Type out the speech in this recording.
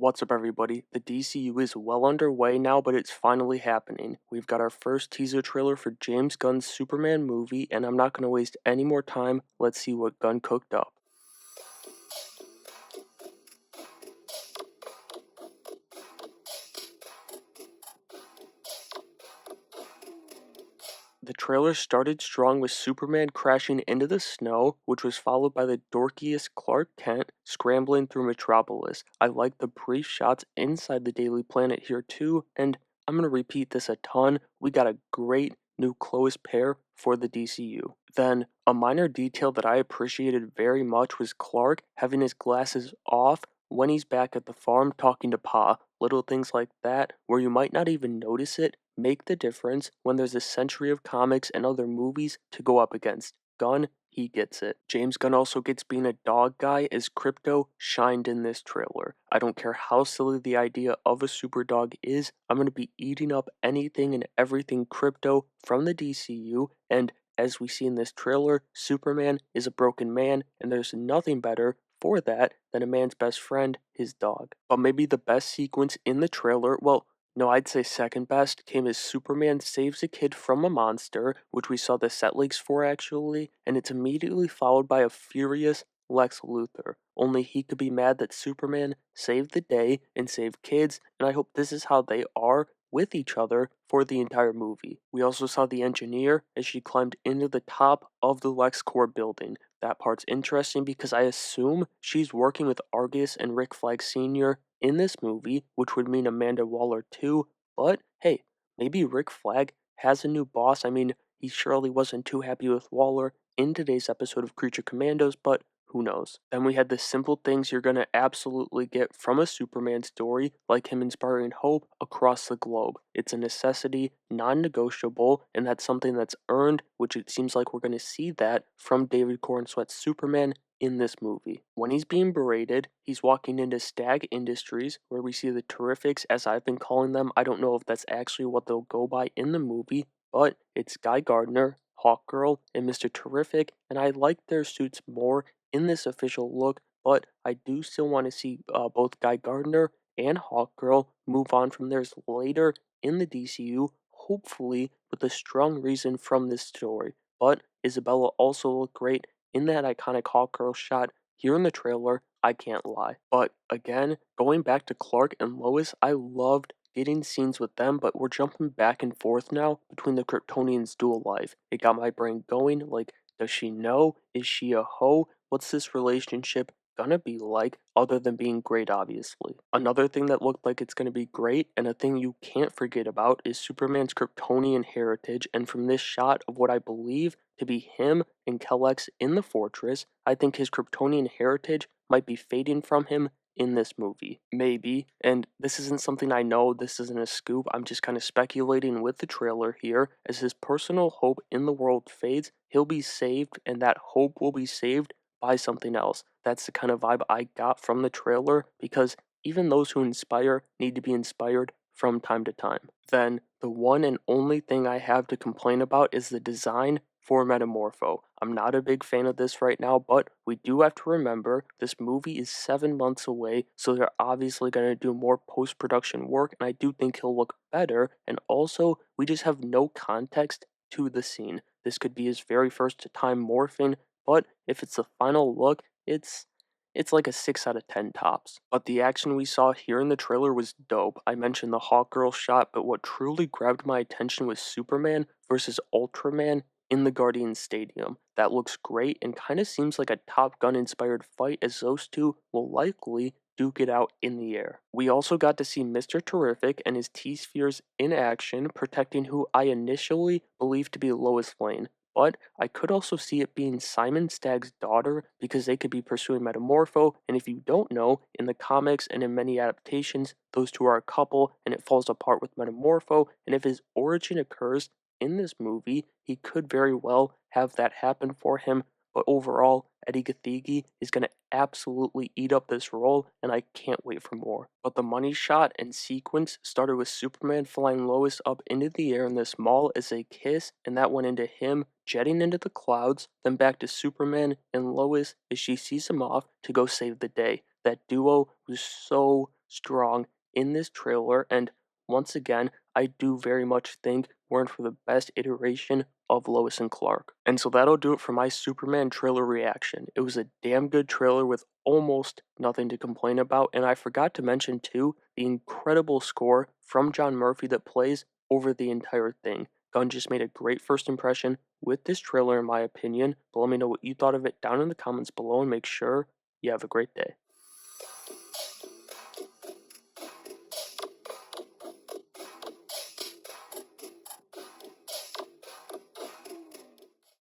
What's up, everybody? The DCU is well underway now, but it's finally happening. We've got our first teaser trailer for James Gunn's Superman movie, and I'm not going to waste any more time. Let's see what Gunn cooked up. The trailer started strong with Superman crashing into the snow, which was followed by the dorkiest Clark Kent scrambling through Metropolis. I like the brief shots inside the Daily Planet here too, and I'm going to repeat this a ton. We got a great new clothes pair for the DCU. Then, a minor detail that I appreciated very much was Clark having his glasses off when he's back at the farm talking to Pa. Little things like that, where you might not even notice it, make the difference when there's a century of comics and other movies to go up against. Gunn, he gets it. James Gunn also gets being a dog guy as Crypto shined in this trailer. I don't care how silly the idea of a super dog is, I'm going to be eating up anything and everything Crypto from the DCU, and as we see in this trailer, Superman is a broken man, and there's nothing better for that than a man's best friend, his dog. But maybe the best sequence in the trailer, well, no, I'd say second best, came as Superman saves a kid from a monster, which we saw the set leaks for actually, and it's immediately followed by a furious Lex Luthor. Only he could be mad that Superman saved the day and saved kids, and I hope this is how they are with each other for the entire movie. We also saw the engineer as she climbed into the top of the LexCorp building. That part's interesting because I assume she's working with Argus and Rick Flag Sr. in this movie, which would mean Amanda Waller too, but hey, maybe Rick Flag has a new boss. I mean, he surely wasn't too happy with Waller in today's episode of Creature Commandos, but who knows? Then we had the simple things you're gonna absolutely get from a Superman story, like him inspiring hope across the globe. It's a necessity, non-negotiable, and that's something that's earned, which it seems like we're gonna see that from David Corenswet's Superman in this movie. When he's being berated, he's walking into Stag Industries, where we see the Terrifics, as I've been calling them. I don't know if that's actually what they'll go by in the movie, but it's Guy Gardner, Hawkgirl, and Mr. Terrific, and I like their suits more in this official look, but I do still want to see both Guy Gardner and Hawkgirl move on from theirs later in the DCU, hopefully with a strong reason from this story. But Isabella also looked great in that iconic Hawkgirl shot here in the trailer, I can't lie. But again, going back to Clark and Lois, I loved getting scenes with them, but we're jumping back and forth now between the Kryptonians' dual life. It got my brain going, like, does she know? Is she a hoe? What's this relationship gonna be like, other than being great, obviously? Another thing that looked like it's gonna be great, and a thing you can't forget about, is Superman's Kryptonian heritage, and from this shot of what I believe to be him and Kellex in the fortress, I think his Kryptonian heritage might be fading from him in this movie. Maybe, and this isn't something I know, this isn't a scoop, I'm just kind of speculating with the trailer here. As his personal hope in the world fades, he'll be saved, and that hope will be saved by something else. That's the kind of vibe I got from the trailer, because even those who inspire need to be inspired from time to time. Then, the one and only thing I have to complain about is the design for Metamorpho. I'm not a big fan of this right now, but we do have to remember this movie is 7 months away, so they're obviously going to do more post-production work, and I do think he'll look better, and also, we just have no context to the scene. This could be his very first time morphing, but if it's the final look, it's like a 6 out of 10 tops. But the action we saw here in the trailer was dope. I mentioned the Hawkgirl shot, but what truly grabbed my attention was Superman versus Ultraman in the Guardian Stadium. That looks great and kind of seems like a Top Gun inspired fight, as those two will likely duke it out in the air. We also got to see Mr. Terrific and his T-Spheres in action, protecting who I initially believed to be Lois Lane. But I could also see it being Simon Stagg's daughter, because they could be pursuing Metamorpho, and if you don't know, in the comics and in many adaptations, those two are a couple, and it falls apart with Metamorpho, and if his origin occurs in this movie, he could very well have that happen for him, but overall, Eddie Gathegi is going to absolutely eat up this role, and I can't wait for more. But the money shot and sequence started with Superman flying Lois up into the air in this mall as they kiss, and that went into him jetting into the clouds, then back to Superman and Lois as she sees him off to go save the day. That duo was strong in this trailer, and once again, I do very much think we're in for the best iteration of Lois and Clark. And so that'll do it for my Superman trailer reaction. It was a damn good trailer with almost nothing to complain about, and I forgot to mention too the incredible score from John Murphy that plays over the entire thing. Gunn just made a great first impression with this trailer, in my opinion. But let me know what you thought of it down in the comments below, and make sure you have a great day.